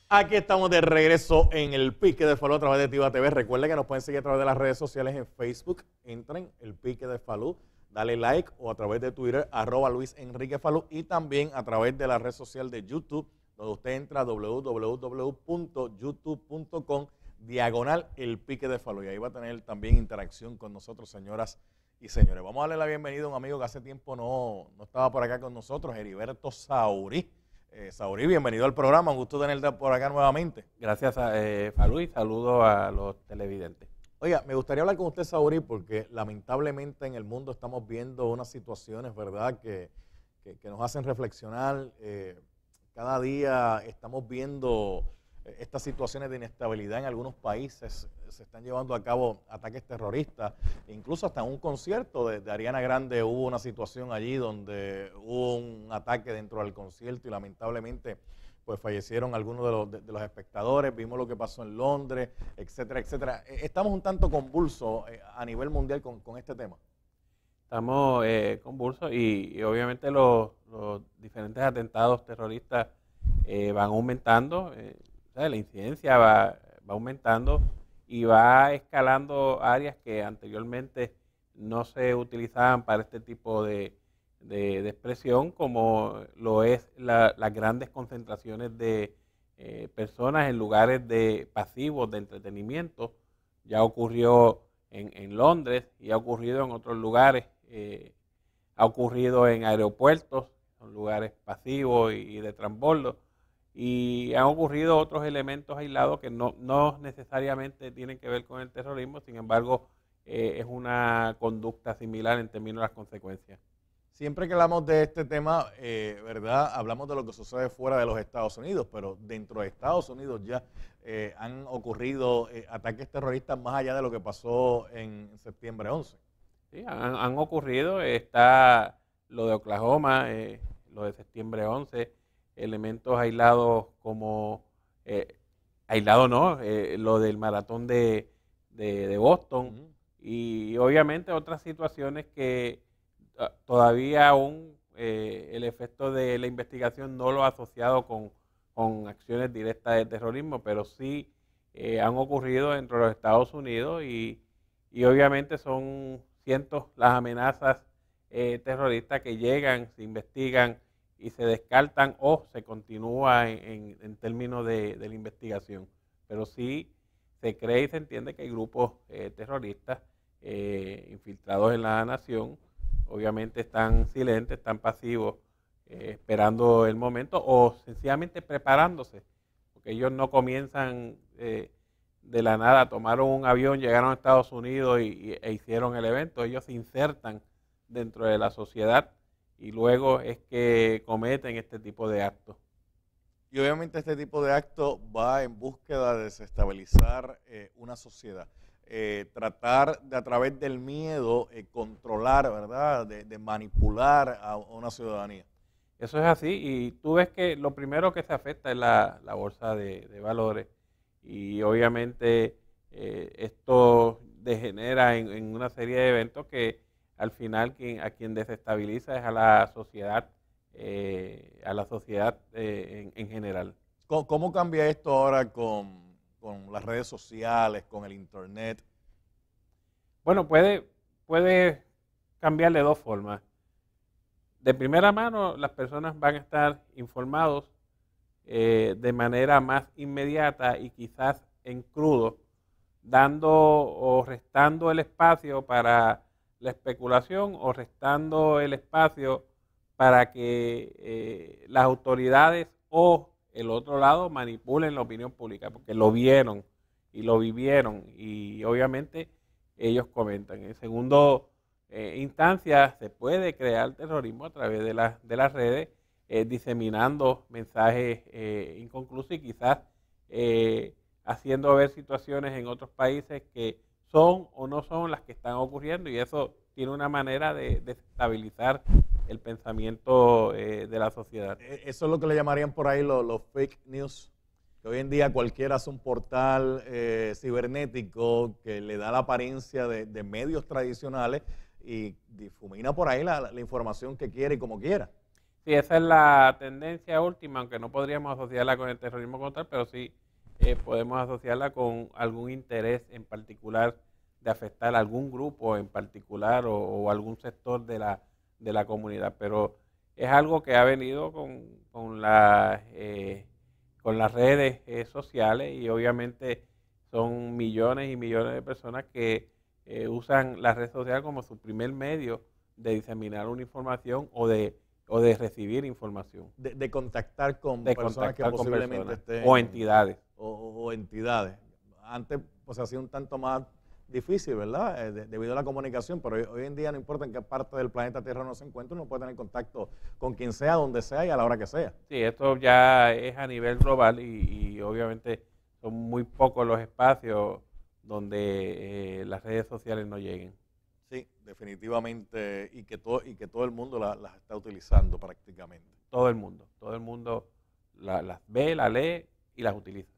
Aquí estamos de regreso en el Pique de Falú a través de Tiva TV. Recuerden que nos pueden seguir a través de las redes sociales en Facebook. Entren, el Pique de Falú, dale like o a través de Twitter, @Luis Enrique Falú, y también a través de la red social de YouTube, donde usted entra a www.youtube.com/, el Pique de Falú. Y ahí va a tener también interacción con nosotros, señoras y señores. Vamos a darle la bienvenida a un amigo que hace tiempo no estaba por acá con nosotros, Heriberto Saurí. Saurí, bienvenido al programa, un gusto tenerte por acá nuevamente. Gracias, Falú, y saludo a los televidentes. Oiga, me gustaría hablar con usted, Saurí, porque lamentablemente en el mundo estamos viendo unas situaciones, ¿verdad?, que nos hacen reflexionar. Cada día estamos viendo estas situaciones de inestabilidad en algunos países. Se están llevando a cabo ataques terroristas, incluso hasta en un concierto de Ariana Grande hubo una situación allí donde hubo un ataque dentro del concierto y lamentablemente pues fallecieron algunos de los espectadores. Vimos lo que pasó en Londres, etcétera, etcétera. Estamos un tanto convulsos a nivel mundial con este tema. Estamos convulsos y obviamente los diferentes atentados terroristas van aumentando. La incidencia va aumentando y va escalando áreas que anteriormente no se utilizaban para este tipo de expresión, como lo es las grandes concentraciones de personas en lugares pasivos de entretenimiento. Ya ocurrió en Londres y ha ocurrido en otros lugares, ha ocurrido en aeropuertos, son lugares pasivos y de transbordo. Y han ocurrido otros elementos aislados que no necesariamente tienen que ver con el terrorismo, sin embargo, es una conducta similar en términos de las consecuencias. Siempre que hablamos de este tema, ¿verdad?, hablamos de lo que sucede fuera de los Estados Unidos, pero dentro de Estados Unidos ya han ocurrido ataques terroristas más allá de lo que pasó en septiembre 11. Sí, han ocurrido, está lo de Oklahoma, lo de septiembre 11, elementos aislados como, aislado no, lo del maratón de Boston, y obviamente otras situaciones que todavía aún el efecto de la investigación no lo ha asociado con acciones directas de terrorismo, pero sí han ocurrido dentro de los Estados Unidos y obviamente son cientos las amenazas terroristas que llegan, se investigan y se descartan o se continúa en términos de la investigación. Pero sí se cree y se entiende que hay grupos terroristas infiltrados en la nación. Obviamente están silentes, están pasivos, esperando el momento o sencillamente preparándose, porque ellos no comienzan de la nada, tomaron un avión, llegaron a Estados Unidos e hicieron el evento. Ellos se insertan dentro de la sociedad y luego es que cometen este tipo de actos. Y obviamente este tipo de actos va en búsqueda de desestabilizar una sociedad. Tratar de a través del miedo controlar, ¿verdad?, de manipular a una ciudadanía. Eso es así, y tú ves que lo primero que se afecta es la bolsa de valores, y obviamente esto degenera en una serie de eventos que al final a quien desestabiliza es a la sociedad, en general. ¿Cómo cambia esto ahora con las redes sociales, con el internet? Bueno, puede cambiar de dos formas. De primera mano, las personas van a estar informados de manera más inmediata y quizás en crudo, dando o restando el espacio para la especulación o restando el espacio para que las autoridades o el otro lado manipulen la opinión pública, porque lo vieron y lo vivieron y obviamente ellos comentan. En segunda instancia, se puede crear terrorismo a través de las redes, diseminando mensajes inconclusos y quizás haciendo ver situaciones en otros países que son o no son las que están ocurriendo, y eso tiene una manera de desestabilizar el pensamiento de la sociedad. Eso es lo que le llamarían por ahí los fake news, que hoy en día cualquiera hace un portal cibernético que le da la apariencia de medios tradicionales y difumina por ahí la información que quiere y como quiera. Sí, esa es la tendencia última, aunque no podríamos asociarla con el terrorismo como tal, pero sí podemos asociarla con algún interés en particular de afectar a algún grupo en particular o algún sector de la comunidad. Pero es algo que ha venido con las redes sociales y obviamente son millones y millones de personas que usan las redes sociales como su primer medio de diseminar una información o de recibir información. De contactar con De personas que contactar con posiblemente personas estén... o entidades. O entidades. Antes, pues, ha sido un tanto más difícil, ¿verdad? Debido a la comunicación, pero hoy en día no importa en qué parte del planeta Tierra uno se encuentre, uno puede tener contacto con quien sea, donde sea y a la hora que sea. Sí, esto ya es a nivel global y obviamente son muy pocos los espacios donde las redes sociales no lleguen. Sí, definitivamente, y que todo el mundo las está utilizando prácticamente. Todo el mundo las ve, las lee y las utiliza.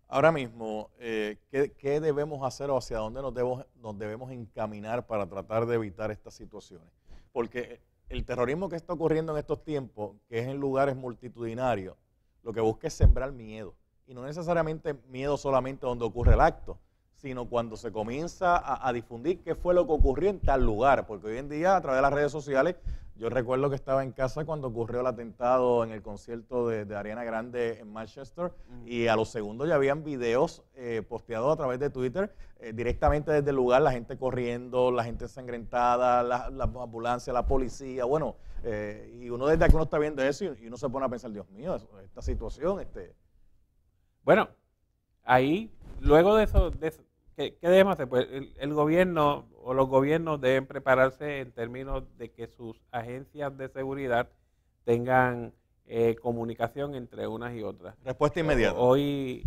Ahora mismo, ¿qué debemos hacer o hacia dónde nos debemos encaminar para tratar de evitar estas situaciones? Porque el terrorismo que está ocurriendo en estos tiempos, que es en lugares multitudinarios, lo que busca es sembrar miedo. Y no necesariamente miedo solamente donde ocurre el acto, sino cuando se comienza a difundir qué fue lo que ocurrió en tal lugar. Porque hoy en día, a través de las redes sociales, yo recuerdo que estaba en casa cuando ocurrió el atentado en el concierto de Ariana Grande en Manchester, y a los segundos ya habían videos posteados a través de Twitter, directamente desde el lugar, la gente corriendo, la gente ensangrentada, la ambulancia, la policía, bueno, y uno desde aquí uno está viendo eso y uno se pone a pensar, Dios mío, esta situación, Bueno, ahí, luego de eso, ¿qué debemos hacer? Pues el gobierno o los gobiernos deben prepararse en términos de que sus agencias de seguridad tengan comunicación entre unas y otras. Respuesta inmediata. Y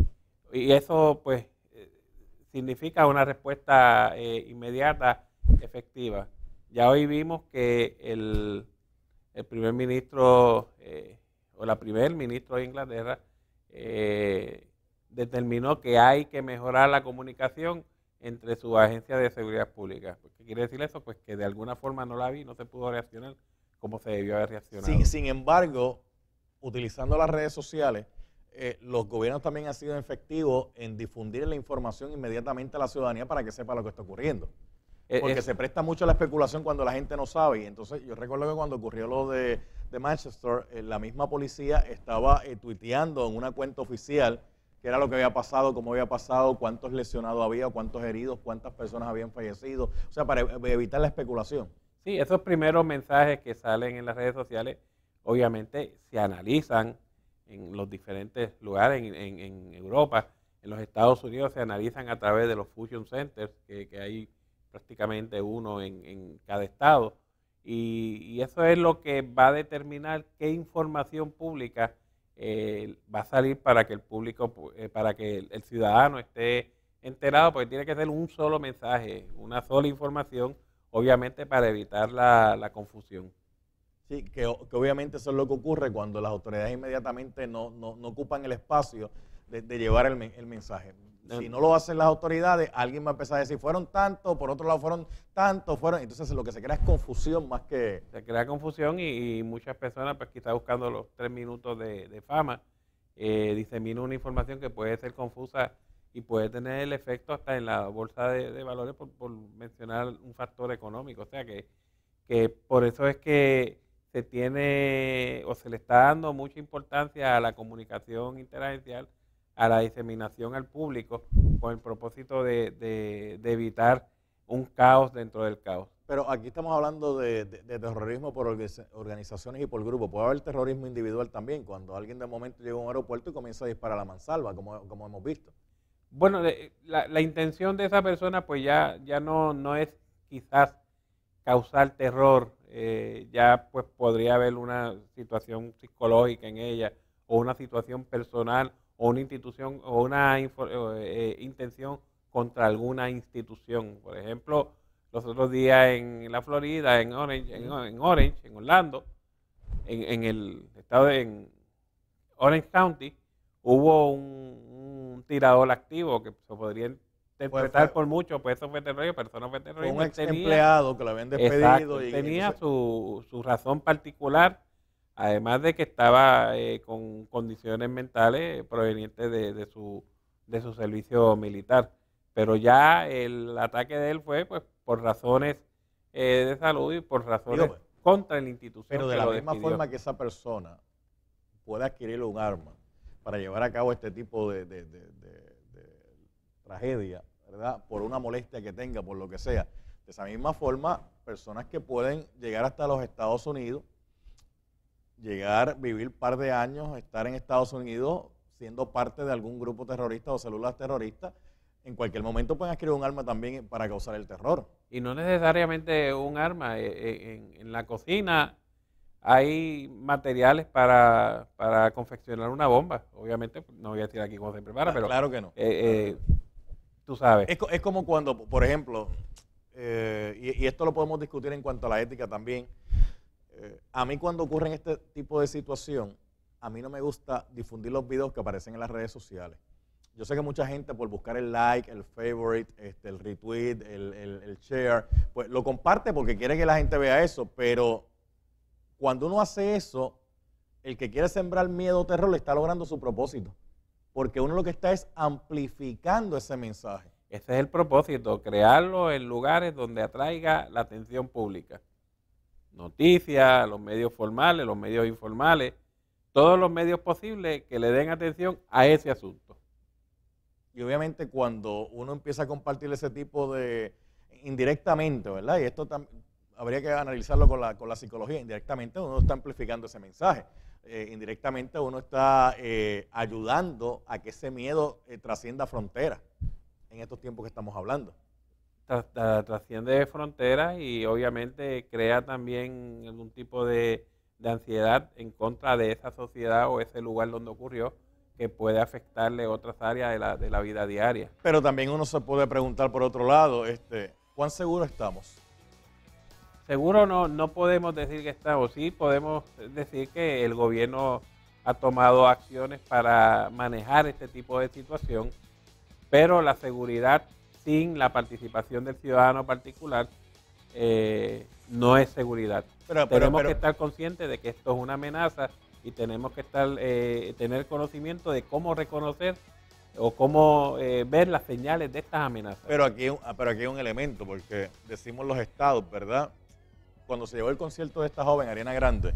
eso pues significa una respuesta inmediata, efectiva. Ya hoy vimos que el primer ministro o la primer ministro de Inglaterra determinó que hay que mejorar la comunicación entre sus agencias de seguridad pública. ¿Qué quiere decir eso? Pues que de alguna forma no la vi, no se pudo reaccionar como se debió haber reaccionado. Sin embargo, utilizando las redes sociales, los gobiernos también han sido efectivos en difundir la información inmediatamente a la ciudadanía para que sepa lo que está ocurriendo. Porque se presta mucho a la especulación cuando la gente no sabe. Y entonces yo recuerdo que cuando ocurrió lo de Manchester, la misma policía estaba tuiteando en una cuenta oficial qué era lo que había pasado, cómo había pasado, cuántos lesionados había, cuántos heridos, cuántas personas habían fallecido. O sea, para evitar la especulación. Sí, esos primeros mensajes que salen en las redes sociales, obviamente se analizan en los diferentes lugares, en Europa, en los Estados Unidos se analizan a través de los Fusion Centers, que hay prácticamente uno en cada estado. Y eso es lo que va a determinar qué información pública va a salir para que el público, para que el ciudadano esté enterado, porque tiene que ser un solo mensaje, una sola información, obviamente para evitar la confusión. Sí, que obviamente eso es lo que ocurre cuando las autoridades inmediatamente no ocupan el espacio de llevar el mensaje. Si no lo hacen las autoridades, alguien va a empezar a decir, fueron tantos, por otro lado fueron tantos, entonces lo que se crea es confusión más que... Se crea confusión y muchas personas, pues quizás buscando los 3 minutos de fama, diseminan una información que puede ser confusa y puede tener el efecto hasta en la bolsa de valores, por mencionar un factor económico. O sea que por eso es que se tiene o se le está dando mucha importancia a la comunicación interagencial, a la diseminación al público, con el propósito de evitar un caos dentro del caos. Pero aquí estamos hablando de terrorismo por organizaciones y por grupos. Puede haber terrorismo individual también, cuando alguien de momento llega a un aeropuerto y comienza a disparar a mansalva, como hemos visto. Bueno, la intención de esa persona pues ya no es quizás causar terror, ya pues podría haber una situación psicológica en ella, o una situación personal, o una institución, o una intención contra alguna institución. Por ejemplo, los otros días en la Florida, en Orlando, en el estado de Orange County, hubo un tirador activo que se podría interpretar por muchos, pues eso fue terrorismo, pero eso no fue terrorismo. Fue un ex empleado que lo habían despedido. Exacto, tenía su razón particular además de que estaba con condiciones mentales provenientes de su servicio militar. Pero ya el ataque de él fue pues por razones de salud y por razones contra la institución. Pero de la misma forma que esa persona puede adquirir un arma para llevar a cabo este tipo de tragedia, ¿verdad? Por una molestia que tenga, por lo que sea. De esa misma forma, personas que pueden llegar hasta los Estados Unidos, vivir un par de años, estar en Estados Unidos siendo parte de algún grupo terrorista o células terroristas, en cualquier momento pueden adquirir un arma también para causar el terror. Y no necesariamente un arma. En la cocina hay materiales para confeccionar una bomba. Obviamente, no voy a decir aquí cómo se prepara, pero... Claro que no. Tú sabes. Es como cuando, por ejemplo, y esto lo podemos discutir en cuanto a la ética también, a mí cuando ocurre este tipo de situación, a mí no me gusta difundir los videos que aparecen en las redes sociales. Yo sé que mucha gente por buscar el like, el favorite, el retweet, el share, pues lo comparte porque quiere que la gente vea eso, pero cuando uno hace eso, el que quiere sembrar miedo o terror le está logrando su propósito, porque uno lo que está es amplificando ese mensaje. Ese es el propósito, crearlo en lugares donde atraiga la atención pública. Noticias, los medios formales, los medios informales, todos los medios posibles que le den atención a ese asunto. Y obviamente cuando uno empieza a compartir ese tipo de, indirectamente, ¿verdad? Y esto habría que analizarlo con la psicología, indirectamente uno está amplificando ese mensaje. Indirectamente uno está ayudando a que ese miedo trascienda fronteras en estos tiempos que estamos hablando. Trasciende fronteras y obviamente crea también algún tipo de ansiedad en contra de esa sociedad o ese lugar donde ocurrió, que puede afectarle otras áreas de la vida diaria. Pero también uno se puede preguntar por otro lado, ¿cuán seguros estamos? Seguro no podemos decir que estamos, sí podemos decir que el gobierno ha tomado acciones para manejar este tipo de situación, pero la seguridad sin la participación del ciudadano particular no es seguridad. Tenemos que estar conscientes de que esto es una amenaza y tenemos que tener conocimiento de cómo reconocer o cómo ver las señales de estas amenazas. Pero aquí hay un elemento, porque decimos los estados, ¿verdad? Cuando se llevó el concierto de esta joven, Ariana Grande,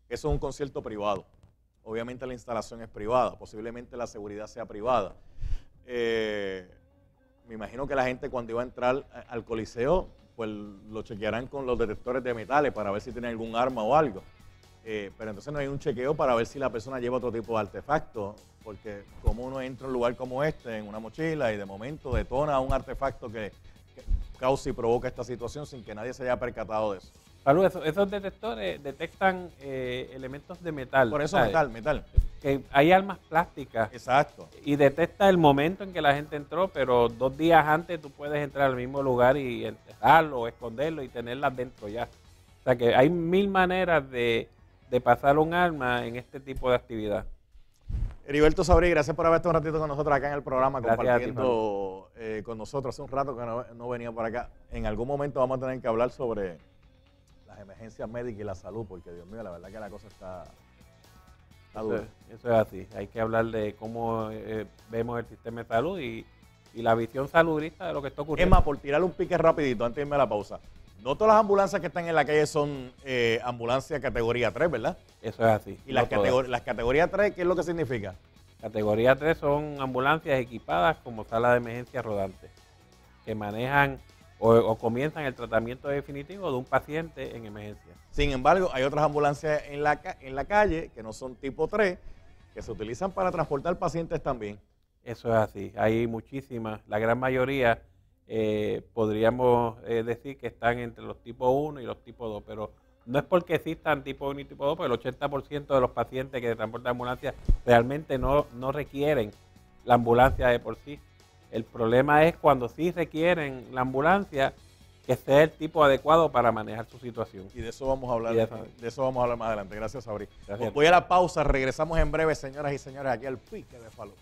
eso es un concierto privado. Obviamente la instalación es privada, posiblemente la seguridad sea privada. Me imagino que la gente cuando iba a entrar al Coliseo, pues lo chequearán con los detectores de metales para ver si tiene algún arma o algo. Pero entonces no hay un chequeo para ver si la persona lleva otro tipo de artefacto, porque como uno entra a un lugar como este en una mochila y de momento detona un artefacto que causa y provoca esta situación sin que nadie se haya percatado de eso. Salud, esos detectores detectan elementos de metal. Por eso metal. Que hay armas plásticas. Exacto. Y detecta el momento en que la gente entró, pero 2 días antes tú puedes entrar al mismo lugar y enterrarlo o esconderlo y tenerlas dentro ya. O sea que hay 1000 maneras de pasar un arma en este tipo de actividad. Heriberto Sabrí, gracias por haber estado un ratito con nosotros acá en el programa, gracias compartiendo con nosotros. Hace un rato que no venía por acá. En algún momento vamos a tener que hablar sobre las emergencias médicas y la salud, porque Dios mío, la verdad que la cosa está dura. Eso es así. Hay que hablar de cómo vemos el sistema de salud y la visión saludista de lo que está ocurriendo. Es más, por tirarle un pique rapidito antes de irme a la pausa. No todas las ambulancias que están en la calle son ambulancias categoría 3, ¿verdad? Eso es así. ¿Y las categorías 3 qué es lo que significa? Categoría 3 son ambulancias equipadas como sala de emergencia rodante, que manejan o comienzan el tratamiento definitivo de un paciente en emergencia. Sin embargo, hay otras ambulancias en la calle que no son tipo 3, que se utilizan para transportar pacientes también. Eso es así. Hay muchísimas, la gran mayoría podríamos decir que están entre los tipo 1 y los tipo 2, pero no es porque existan tipo 1 y tipo 2, porque el 80% de los pacientes que transportan ambulancias realmente no requieren la ambulancia de por sí. El problema es cuando sí requieren la ambulancia, que sea el tipo adecuado para manejar su situación. Y de eso vamos a hablar, de eso vamos a hablar más adelante. Gracias, Sabrí. Voy a la pausa, regresamos en breve, señoras y señores, aquí al Pique de Falú.